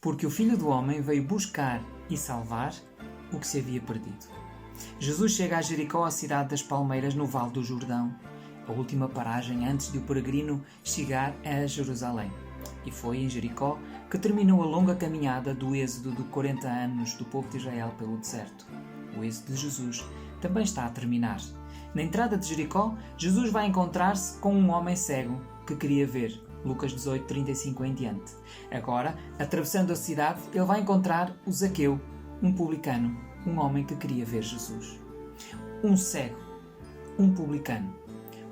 porque o Filho do Homem veio buscar e salvar o que se havia perdido. Jesus chega a Jericó, a cidade das palmeiras, no Vale do Jordão, a última paragem antes de o peregrino chegar a Jerusalém. E foi em Jericó que terminou a longa caminhada do êxodo de 40 anos do povo de Israel pelo deserto. O êxodo de Jesus também está a terminar. Na entrada de Jericó, Jesus vai encontrar-se com um homem cego que queria ver. Lucas 18, 35 em diante. Agora, atravessando a cidade, ele vai encontrar o Zaqueu, um publicano, um homem que queria ver Jesus. Um cego, um publicano.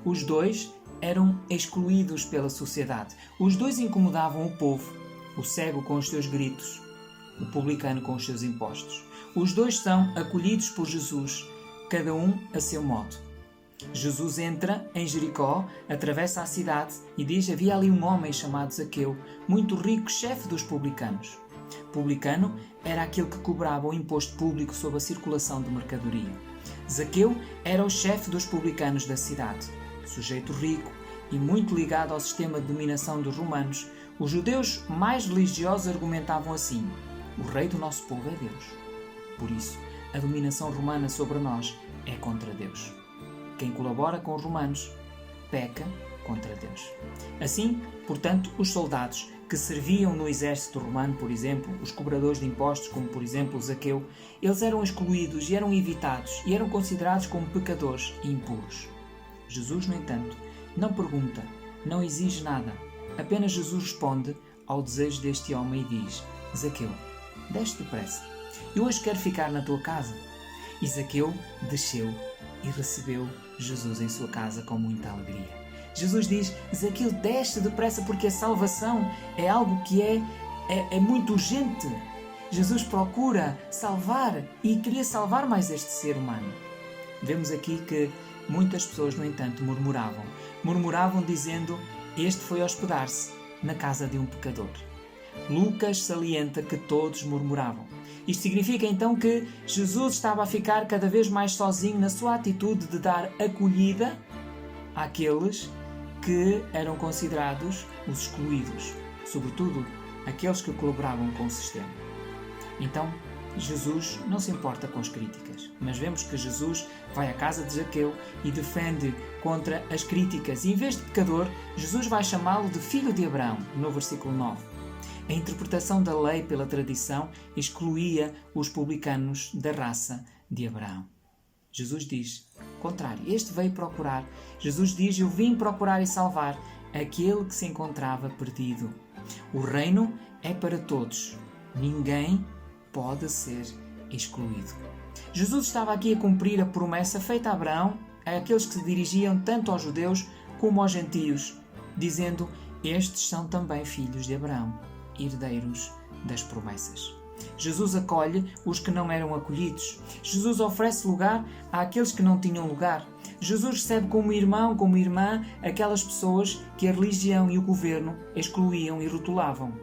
Os dois eram excluídos pela sociedade. Os dois incomodavam o povo. O cego com os seus gritos, o publicano com os seus impostos. Os dois são acolhidos por Jesus, cada um a seu modo. Jesus entra em Jericó, atravessa a cidade e diz: havia ali um homem chamado Zaqueu, muito rico, chefe dos publicanos. Publicano era aquele que cobrava o imposto público sobre a circulação de mercadoria. Zaqueu era o chefe dos publicanos da cidade. Sujeito rico e muito ligado ao sistema de dominação dos romanos, os judeus mais religiosos argumentavam assim: o rei do nosso povo é Deus. Por isso, a dominação romana sobre nós é contra Deus. Quem colabora com os romanos peca contra Deus. Assim, portanto, os soldados que serviam no exército romano, por exemplo, os cobradores de impostos, como por exemplo Zaqueu, eles eram excluídos e eram evitados e eram considerados como pecadores e impuros. Jesus, no entanto, não pergunta, não exige nada. Apenas Jesus responde ao desejo deste homem e diz: Zaqueu, desce depressa. Eu hoje quero ficar na tua casa. E Zaqueu desceu e recebeu Jesus em sua casa com muita alegria. Jesus diz: Zaqueu, desce depressa, porque a salvação é algo que é muito urgente. Jesus procura salvar e queria salvar mais este ser humano. Vemos aqui que muitas pessoas, no entanto, murmuravam dizendo: este foi hospedar-se na casa de um pecador. Lucas salienta que todos murmuravam. Isto significa então que Jesus estava a ficar cada vez mais sozinho na sua atitude de dar acolhida àqueles que eram considerados os excluídos, sobretudo aqueles que colaboravam com o sistema. Então, Jesus não se importa com as críticas, mas vemos que Jesus vai à casa de Zaqueu e defende contra as críticas. E em vez de pecador, Jesus vai chamá-lo de filho de Abraão, no versículo 9. A interpretação da lei pela tradição excluía os publicanos da raça de Abraão. Jesus diz, contrário, este veio procurar. Jesus diz: eu vim procurar e salvar aquele que se encontrava perdido. O reino é para todos. Ninguém pode ser excluído. Jesus estava aqui a cumprir a promessa feita a Abraão, a aqueles que se dirigiam tanto aos judeus como aos gentios, dizendo: estes são também filhos de Abraão, herdeiros das promessas. Jesus acolhe os que não eram acolhidos. Jesus oferece lugar àqueles que não tinham lugar. Jesus recebe como irmão, como irmã, aquelas pessoas que a religião e o governo excluíam e rotulavam.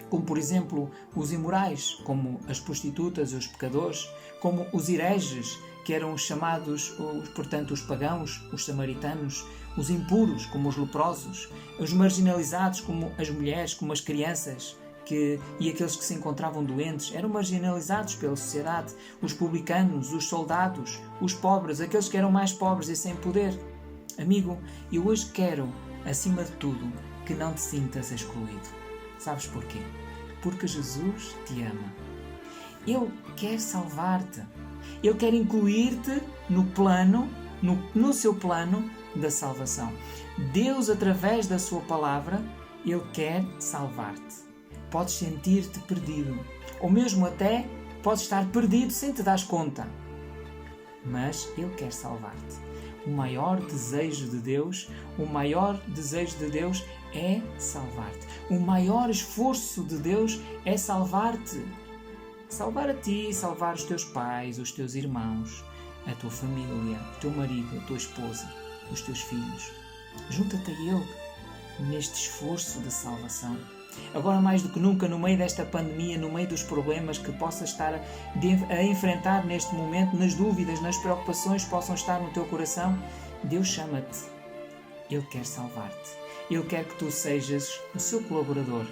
Como, por exemplo, os imorais, como as prostitutas e os pecadores, como os hereges, que eram chamados, portanto, os pagãos, os samaritanos, os impuros, como os leprosos, os marginalizados, como as mulheres, como as crianças, e aqueles que se encontravam doentes, eram marginalizados pela sociedade, os publicanos, os soldados, os pobres, aqueles que eram mais pobres e sem poder. Amigo, eu hoje quero, acima de tudo, que não te sintas excluído. Sabes porquê? Porque Jesus te ama. Ele quer salvar-te. Ele quer incluir-te no plano, no seu plano da salvação. Deus, através da sua palavra, Ele quer salvar-te. Podes sentir-te perdido, ou mesmo até podes estar perdido sem te dar conta. Mas Ele quer salvar-te. O maior desejo de Deus é salvar-te. O maior esforço de Deus é salvar-te. Salvar a ti, salvar os teus pais, os teus irmãos, a tua família, o teu marido, a tua esposa, os teus filhos. Junta-te a Ele neste esforço de salvação. Agora, mais do que nunca, no meio desta pandemia, no meio dos problemas que possas estar a enfrentar neste momento, nas dúvidas, nas preocupações que possam estar no teu coração, Deus chama-te. Ele quer salvar-te. Ele quer que tu sejas o seu colaborador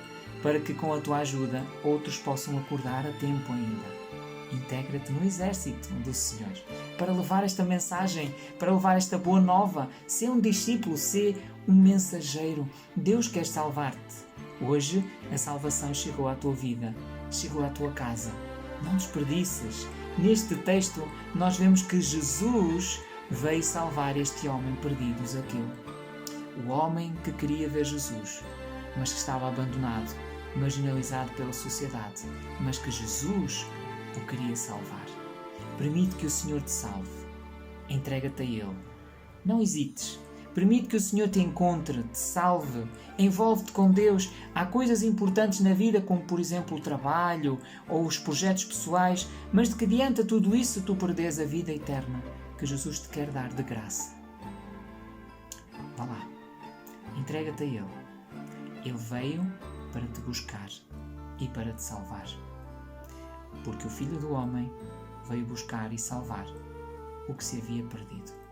para que com a tua ajuda outros possam acordar a tempo ainda. Integra-te no exército do Senhor para levar esta mensagem, para levar esta boa nova. Sê um discípulo, sê um mensageiro. Deus quer salvar-te. Hoje a salvação chegou à tua vida, chegou à tua casa. Não desperdices. Neste texto nós vemos que Jesus veio salvar este homem perdido, Zaqueu. O homem que queria ver Jesus, mas que estava abandonado, marginalizado pela sociedade, mas que Jesus o queria salvar. Permite que o Senhor te salve. Entrega-te a Ele. Não hesites. Permite que o Senhor te encontre, te salve. Envolve-te com Deus. Há coisas importantes na vida, como por exemplo o trabalho ou os projetos pessoais, mas de que adianta tudo isso tu perdes a vida eterna que Jesus te quer dar de graça. Vá lá. Entrega-te a Ele. Ele veio para te buscar e para te salvar. Porque o Filho do Homem veio buscar e salvar o que se havia perdido.